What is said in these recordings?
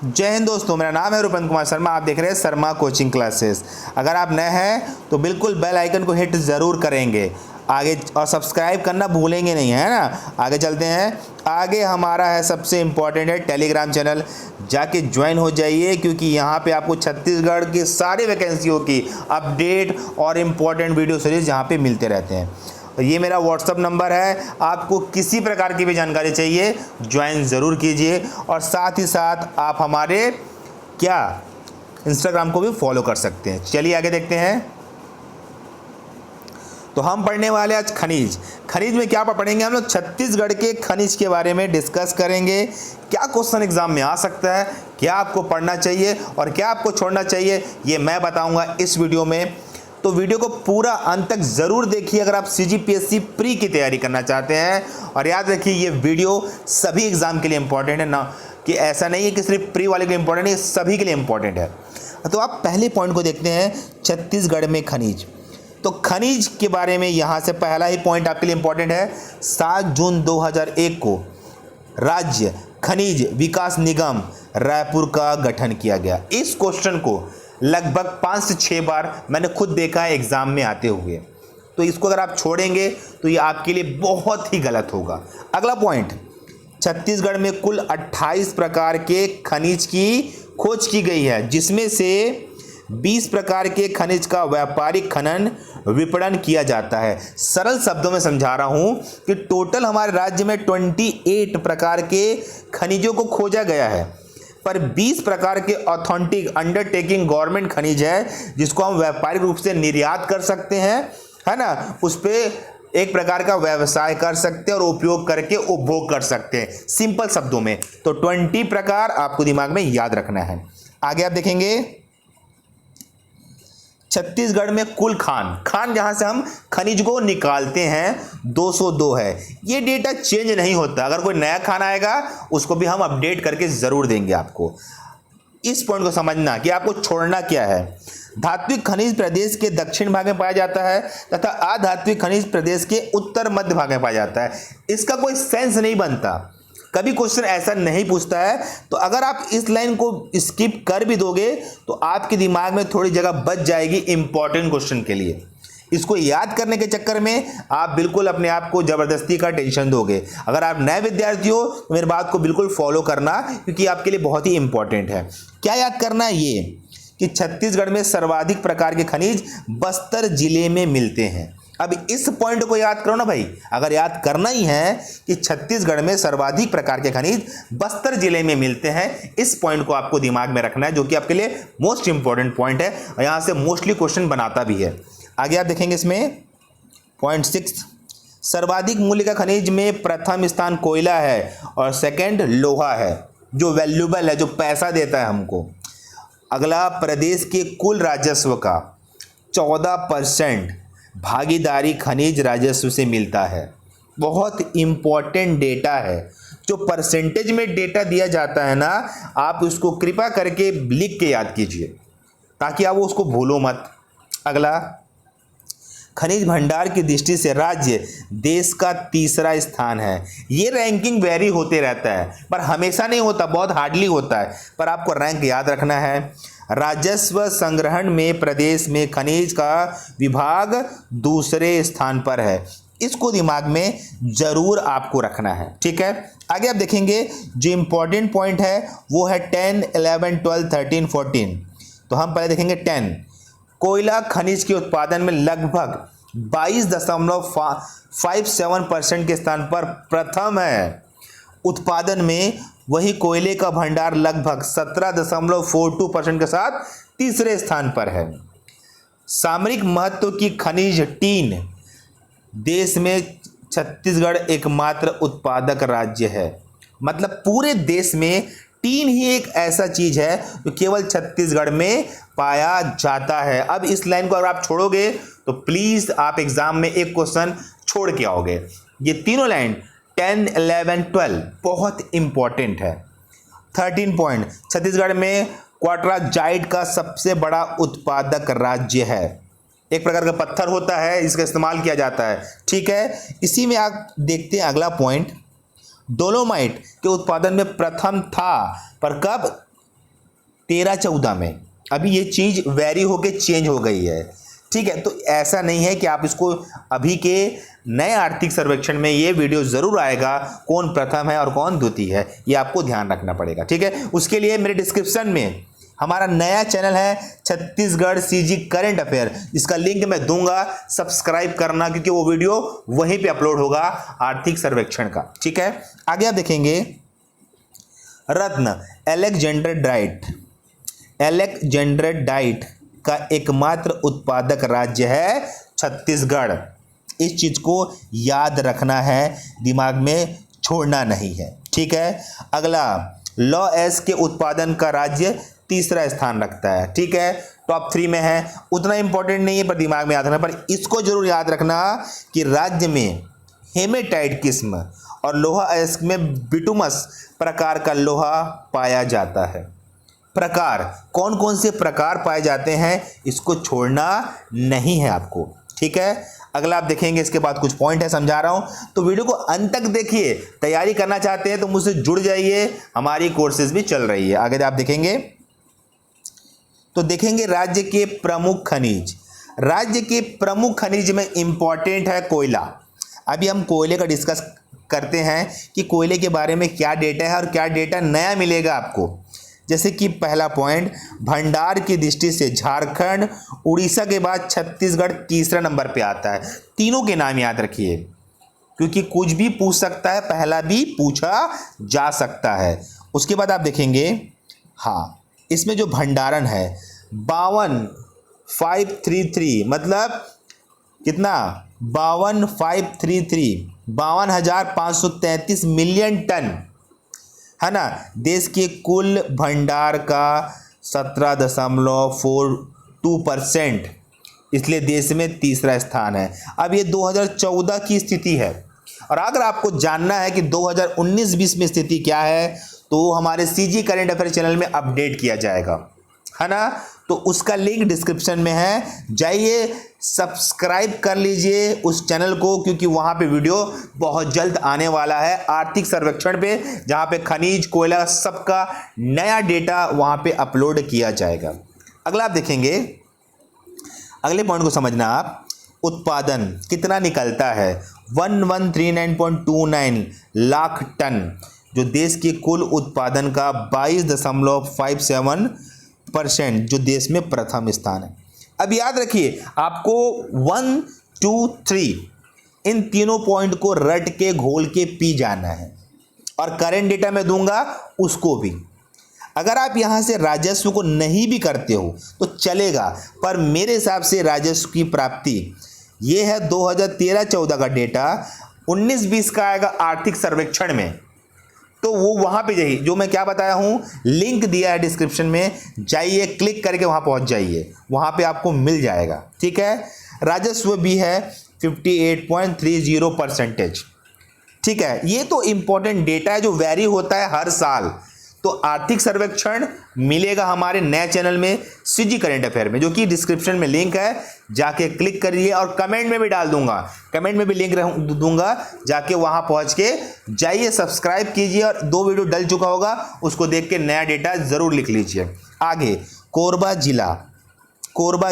जय हिंद दोस्तों, मेरा नाम है रूपेंद्र कुमार शर्मा। आप देख रहे हैं शर्मा कोचिंग क्लासेस। अगर आप नए हैं तो बिल्कुल बेल आइकन को हिट ज़रूर करेंगे आगे, और सब्सक्राइब करना भूलेंगे नहीं, है ना। आगे चलते हैं। आगे हमारा है सबसे इम्पॉर्टेंट है टेलीग्राम चैनल, जाके ज्वाइन हो जाइए, क्योंकि यहाँ पे आपको छत्तीसगढ़ की सारी वैकेंसियों की अपडेट और इम्पॉर्टेंट वीडियो सीरीज यहाँ पे मिलते रहते हैं। ये मेरा व्हाट्सअप नंबर है, आपको किसी प्रकार की भी जानकारी चाहिए ज्वाइन ज़रूर कीजिए, और साथ ही साथ आप हमारे इंस्टाग्राम को भी फॉलो कर सकते हैं। चलिए आगे देखते हैं। तो हम पढ़ने वाले आज खनिज में क्या पढ़ेंगे हम लोग? छत्तीसगढ़ के खनिज के बारे में डिस्कस करेंगे। क्या क्वेश्चन एग्जाम में आ सकता है, क्या आपको पढ़ना चाहिए और क्या आपको छोड़ना चाहिए, ये मैं बताऊंगा इस वीडियो में। तो वीडियो को पूरा अंत तक ज़रूर देखिए अगर आप CGPSC प्री की तैयारी करना चाहते हैं। और याद रखिए, ये वीडियो सभी एग्ज़ाम के लिए इंपॉर्टेंट है, ना कि ऐसा नहीं है कि सिर्फ प्री वाले के लिए इंपॉर्टेंट है, ये सभी के लिए इंपॉर्टेंट है। तो आप पहले पॉइंट को देखते हैं, छत्तीसगढ़ में खनिज। तो खनिज के बारे में यहाँ से पहला ही पॉइंट आपके लिए इंपॉर्टेंट है। 7 जून 2001 को राज्य खनिज विकास निगम रायपुर का गठन किया गया। इस क्वेश्चन को लगभग 5 से 6 बार मैंने खुद देखा है एग्जाम में आते हुए, तो इसको अगर आप छोड़ेंगे तो ये आपके लिए बहुत ही गलत होगा। अगला पॉइंट, छत्तीसगढ़ में कुल 28 प्रकार के खनिज की खोज की गई है, जिसमें से 20 प्रकार के खनिज का व्यापारिक खनन विपणन किया जाता है। सरल शब्दों में समझा रहा हूं कि टोटल हमारे राज्य में 28 प्रकार के खनिजों को खोजा गया है, पर 20 प्रकार के ऑथेंटिक अंडरटेकिंग गवर्नमेंट खनिज है, जिसको हम व्यापारिक रूप से निर्यात कर सकते हैं, है ना। उस पर एक प्रकार का व्यवसाय कर सकते हैं और उपयोग करके उपभोग कर सकते हैं, सिंपल शब्दों में। तो 20 प्रकार आपको दिमाग में याद रखना है। आगे आप देखेंगे, छत्तीसगढ़ में कुल खान जहां से हम खनिज को निकालते हैं 202 है। ये डेटा चेंज नहीं होता, अगर कोई नया खान आएगा उसको भी हम अपडेट करके जरूर देंगे आपको। इस पॉइंट को समझना कि आपको छोड़ना क्या है। धात्विक खनिज प्रदेश के दक्षिण भाग में पाया जाता है तथा अधात्विक खनिज प्रदेश के उत्तर मध्य भाग में पाया जाता है। इसका कोई सेंस नहीं बनता, कभी क्वेश्चन ऐसा नहीं पूछता है। तो अगर आप इस लाइन को स्किप कर भी दोगे तो आपके दिमाग में थोड़ी जगह बच जाएगी इंपॉर्टेंट क्वेश्चन के लिए। इसको याद करने के चक्कर में आप बिल्कुल अपने आप को जबरदस्ती का टेंशन दोगे। अगर आप नए विद्यार्थी हो तो मेरी बात को बिल्कुल फॉलो करना, क्योंकि आपके लिए बहुत ही इंपॉर्टेंट है। क्या याद करना है? ये कि छत्तीसगढ़ में सर्वाधिक प्रकार के खनिज बस्तर जिले में मिलते हैं। अब इस पॉइंट को याद करो ना भाई, अगर याद करना ही है कि छत्तीसगढ़ में सर्वाधिक प्रकार के खनिज बस्तर जिले में मिलते हैं, इस पॉइंट को आपको दिमाग में रखना है, जो कि आपके लिए मोस्ट इंपॉर्टेंट पॉइंट है और यहां से मोस्टली क्वेश्चन बनाता भी है। आगे आप देखेंगे इसमें पॉइंट 6, सर्वाधिक मूल्य का खनिज में प्रथम स्थान कोयला है और सेकेंड लोहा है, जो वैल्यूबल है, जो पैसा देता है हमको। अगला, प्रदेश के कुल राजस्व का 14% भागीदारी खनिज राजस्व से मिलता है। बहुत इंपॉर्टेंट डेटा है। जो परसेंटेज में डेटा दिया जाता है ना, आप उसको कृपा करके लिख के याद कीजिए ताकि आप उसको भूलो मत। अगला, खनिज भंडार की दृष्टि से राज्य देश का तीसरा स्थान है। ये रैंकिंग वेरी होते रहता है, पर हमेशा नहीं होता, बहुत हार्डली होता है, पर आपको रैंक याद रखना है। राजस्व संग्रहण में प्रदेश में खनिज का विभाग दूसरे स्थान पर है। इसको दिमाग में जरूर आपको रखना है, ठीक है। आगे आप देखेंगे, जो इंपॉर्टेंट पॉइंट है वो है 10, 11, 12, 13, 14। तो हम पहले देखेंगे 10। कोयला खनिज के उत्पादन में लगभग 22.57% के स्थान पर प्रथम है। उत्पादन में वही कोयले का भंडार लगभग 17.42% के साथ तीसरे स्थान पर है। सामरिक महत्व की खनिज टीन, देश में छत्तीसगढ़ एकमात्र उत्पादक राज्य है। मतलब पूरे देश में टीन ही एक ऐसा चीज है जो केवल छत्तीसगढ़ में पाया जाता है। अब इस लाइन को अगर आप छोड़ोगे तो प्लीज आप एग्जाम में एक क्वेश्चन छोड़ के आओगे। ये तीनों लाइन 10, 11, 12 बहुत इंपॉर्टेंट है। 13 पॉइंट, छत्तीसगढ़ में क्वार्टराजाइट का सबसे बड़ा उत्पादक राज्य है। एक प्रकार का पत्थर होता है, इसका इस्तेमाल किया जाता है, ठीक है। इसी में आप देखते हैं अगला पॉइंट, डोलोमाइट के उत्पादन में प्रथम था, पर कब? 13-14 में अभी ये चीज़ वेरी होके चेंज हो गई है। ठीक है, तो ऐसा नहीं है कि आप इसको अभी के नए आर्थिक सर्वेक्षण में ये वीडियो ज़रूर आएगा कौन प्रथम है और कौन द्वितीय है, ये आपको ध्यान रखना पड़ेगा। ठीक है, उसके लिए मेरे डिस्क्रिप्शन में हमारा नया चैनल है छत्तीसगढ़ सीजी करंट अफेयर, इसका लिंक मैं दूंगा, सब्सक्राइब करना क्योंकि वो वीडियो वहीं पे अपलोड होगा आर्थिक सर्वेक्षण का। ठीक है, आगे आप देखेंगे रत्न एलेक्जेंडर डाइट का एकमात्र उत्पादक राज्य है छत्तीसगढ़। इस चीज को याद रखना है, दिमाग में छोड़ना नहीं है। ठीक है, अगला लॉ एस के उत्पादन का राज्य तीसरा स्थान रखता है। ठीक है, टॉप 3 में है, उतना इंपॉर्टेंट नहीं है पर दिमाग में याद रखना। पर इसको जरूर याद रखना कि राज्य में हेमेटाइट किस्म और लोहा अयस्क में बिटुमस प्रकार का लोहा पाया जाता है। प्रकार कौन कौन से प्रकार पाए जाते हैं इसको छोड़ना नहीं है आपको। ठीक है, अगला आप देखेंगे, इसके बाद कुछ पॉइंट है समझा रहा हूं, तो वीडियो को अंत तक देखिए। तैयारी करना चाहते हैं तो मुझसे जुड़ जाइए, हमारी कोर्सेज भी चल रही है। आगे आप देखेंगे तो देखेंगे राज्य के प्रमुख खनिज। राज्य के प्रमुख खनिज में इंपॉर्टेंट है कोयला। अभी हम कोयले का डिस्कस करते हैं कि कोयले के बारे में क्या डेटा है और क्या डेटा नया मिलेगा आपको। जैसे कि पहला पॉइंट, भंडार की दृष्टि से झारखंड उड़ीसा के बाद छत्तीसगढ़ तीसरा नंबर पे आता है। तीनों के नाम याद रखिए क्योंकि कुछ भी पूछ सकता है, पहला भी पूछा जा सकता है। उसके बाद आप देखेंगे, हाँ, इसमें जो भंडारण है 52,533 मतलब कितना, 52,533 मिलियन टन है ना। देश के कुल भंडार का 17.42%, इसलिए देश में तीसरा स्थान है। अब ये 2014 की स्थिति है और अगर आपको जानना है कि 2019-20 में स्थिति क्या है तो हमारे सीजी करंट अफेयर चैनल में अपडेट किया जाएगा, है ना। तो उसका लिंक डिस्क्रिप्शन में है, जाइए सब्सक्राइब कर लीजिए उस चैनल को क्योंकि वहां पे वीडियो बहुत जल्द आने वाला है आर्थिक सर्वेक्षण पे, जहां पे खनिज कोयला सबका नया डेटा वहां पे अपलोड किया जाएगा। अगला आप देखेंगे, अगले पॉइंट को समझना आप, उत्पादन कितना निकलता है 1139.29 लाख टन, जो देश के कुल उत्पादन का 22.57% जो देश में प्रथम स्थान है। अब याद रखिए आपको 1, 2, 3 इन तीनों पॉइंट को रट के घोल के पी जाना है और करंट डेटा में दूंगा उसको भी। अगर आप यहां से राजस्व को नहीं भी करते हो तो चलेगा, पर मेरे हिसाब से राजस्व की प्राप्ति ये है 2013-14 का डेटा, 19-20 का आएगा आर्थिक सर्वेक्षण में, तो वो वहां पे जाइए, जो मैं क्या बताया हूं लिंक दिया है डिस्क्रिप्शन में, जाइए क्लिक करके वहां पहुंच जाइए, वहां पे आपको मिल जाएगा। ठीक है, राजस्व भी है 58.30%। ठीक है, ये तो इंपॉर्टेंट डेटा है जो वेरी होता है हर साल। तो आर्थिक सर्वेक्षण मिलेगा हमारे नए चैनल में सीजी करंट अफेयर में, जो कि डिस्क्रिप्शन में लिंक है, जाके क्लिक करिए और कमेंट में भी डाल दूंगा, कमेंट में भी लिंक दूंगा, जाके वहां पहुंच के जाइए सब्सक्राइब कीजिए और 2 वीडियो डल चुका होगा उसको देख के नया डेटा जरूर लिख लीजिए। आगे कोरबा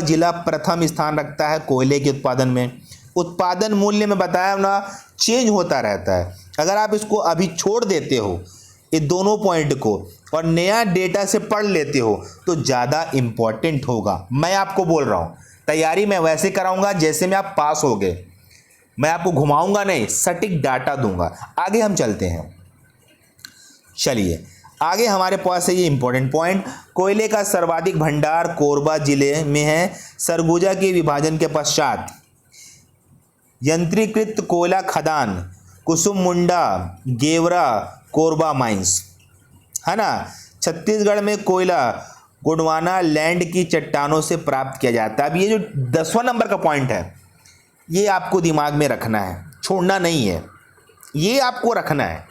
जिला प्रथम स्थान रखता है कोयले के उत्पादन में। उत्पादन मूल्य में बताया ना चेंज होता रहता है, अगर आप इसको अभी छोड़ देते हो ये दोनों पॉइंट को और नया डेटा से पढ़ लेते हो तो ज़्यादा इंपॉर्टेंट होगा। मैं आपको बोल रहा हूँ तैयारी मैं वैसे कराऊंगा जैसे में आप पास हो गए, मैं आपको घुमाऊंगा नहीं, सटीक डाटा दूंगा। आगे हम चलते हैं, चलिए आगे हमारे पास है ये इंपॉर्टेंट पॉइंट, कोयले का सर्वाधिक भंडार कोरबा जिले में है। सरगुजा के विभाजन के पश्चात यंत्रीकृत कोयला खदान कुसुममुंडा गेवरा कोरबा माइंस, है ना। छत्तीसगढ़ में कोयला गोंडवाना लैंड की चट्टानों से प्राप्त किया जाता है। अब ये जो 10वां नंबर का पॉइंट है ये आपको दिमाग में रखना है, छोड़ना नहीं है, ये आपको रखना है,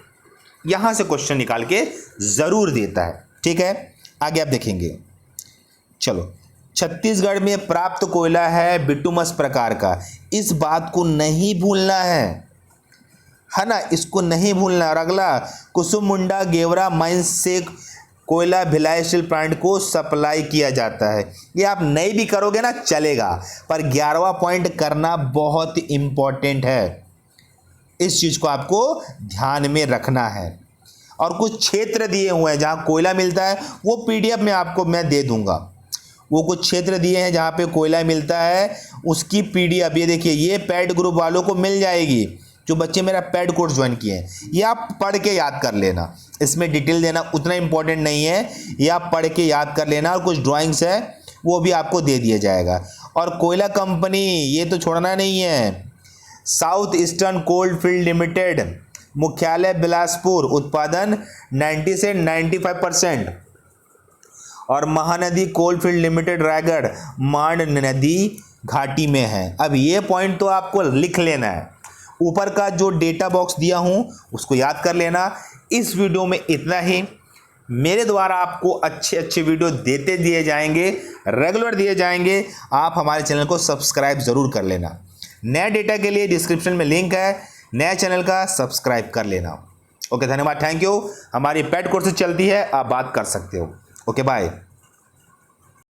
यहां से क्वेश्चन निकाल के जरूर देता है। ठीक है, आगे आप देखेंगे, चलो छत्तीसगढ़ में प्राप्त कोयला है बिटुमस प्रकार का, इस बात को नहीं भूलना है ना, इसको नहीं भूलना। और अगला कुसुममुंडा गेवरा माइंस से कोयला भिलाई स्टील प्लांट को सप्लाई किया जाता है। ये आप नहीं भी करोगे ना चलेगा, पर 11वां पॉइंट करना बहुत इंपॉर्टेंट है। इस चीज को आपको ध्यान में रखना है। और कुछ क्षेत्र दिए हुए हैं जहां कोयला मिलता है, वो पीडीएफ में आपको मैं दे दूंगा। वो कुछ क्षेत्र दिए हैं जहां पे कोयला मिलता है, उसकी पीडीएफ ये देखिए, ये पैड ग्रुप वालों को मिल जाएगी। जो बच्चे मेरा पैड कोर्स ज्वाइन किए हैं, ये आप पढ़ के याद कर लेना। इसमें डिटेल देना उतना इंपॉर्टेंट नहीं है, ये आप पढ़ के याद कर लेना। और कुछ ड्राइंग्स है वो भी आपको दे दिया जाएगा। और कोयला कंपनी ये तो छोड़ना नहीं है। South Eastern Coal Field Limited, मुख्यालय बिलासपुर, उत्पादन 90 से 95%। और Mahanadi Coal Field Limited Raigarh, Mand नदी घाटी में है। अब ये पॉइंट तो आपको लिख लेना है। ऊपर का जो डेटा बॉक्स दिया हूं उसको याद कर लेना। इस वीडियो में इतना ही। मेरे द्वारा आपको अच्छे अच्छे वीडियो देते दिए जाएंगे, रेगुलर दिए जाएंगे। आप हमारे चैनल को सब्सक्राइब जरूर कर लेना। नए डेटा के लिए डिस्क्रिप्शन में लिंक है, नए चैनल का सब्सक्राइब कर लेना। ओके, धन्यवाद, थैंक यू। हमारी पेड कोर्सेज चलती है, आप बात कर सकते हो। Okay, bye.